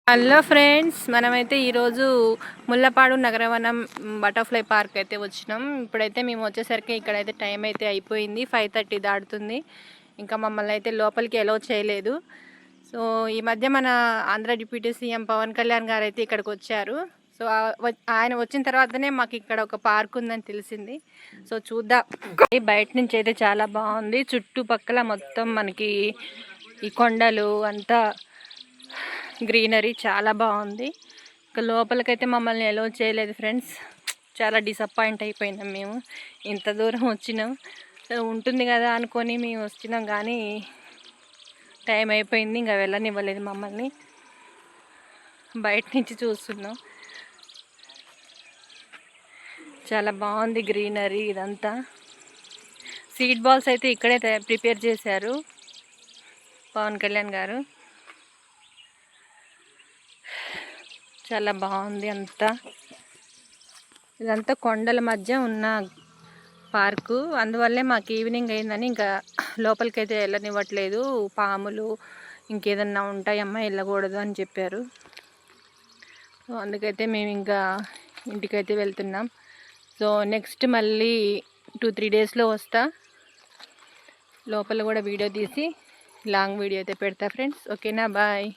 Hello friends, మనమైతే ఈరోజు Mullapadu Nagaravanam butterfly park అయితే వచ్చినాం. ఇప్పుడైతే మేము వచ్చేసరికి ఇక్కడైతే టైం అయితే అయిపోయింది, 5:30 దాటుతుంది. ఇంకా మమ్మల్ని అయితే లోపలికి అలౌ చేయలేదు. సో ఈ మధ్య మన ఆంధ్ర డిప్యూటీ సీఎం పవన్ కళ్యాణ్ గారు అయితే ఇక్కడికి వచ్చారు. సో ఆయన వచ్చిన తర్వాతనే మాకు ఇక్కడ ఒక పార్క్ ఉందని తెలిసింది. సో చూద్దాం. బయట నుంచి అయితే చాలా బాగుంది. చుట్టుపక్కల మొత్తం మనకి ఈ కొండలు అంతా గ్రీనరీ చాలా బాగుంది. ఇక లోపలికైతే మమ్మల్ని అలౌ చేయలేదు ఫ్రెండ్స్. చాలా డిసప్పాయింట్ అయిపోయినాం. మేము ఇంత దూరం వచ్చినాం, ఉంటుంది కదా అనుకొని మేము వచ్చినాం, కానీ టైం అయిపోయింది, ఇంకా వెళ్ళనివ్వలేదు మమ్మల్ని. బయట నుంచి చూస్తున్నాం. చాలా బాగుంది గ్రీనరీ ఇదంతా. సీడ్ బాల్స్ అయితే ఇక్కడే ప్రిపేర్ చేశారు పవన్ కళ్యాణ్ గారు. చాలా బాగుంది అంతా. ఇదంతా కొండల మధ్య ఉన్న పార్కు, అందువల్లే మాకు ఈవినింగ్ అయిందని ఇంకా లోపలికైతే వెళ్ళనివ్వట్లేదు. పాములు ఇంకేదన్నా ఉంటాయమ్మా, వెళ్ళకూడదు అని చెప్పారు. అందుకైతే మేము ఇంకా ఇంటికైతే వెళ్తున్నాం. సో నెక్స్ట్ మళ్ళీ 2-3 డేస్లో వస్తా. లోపల కూడా వీడియో తీసి లాంగ్ వీడియో అయితే పెడతా ఫ్రెండ్స్. ఓకేనా, బాయ్.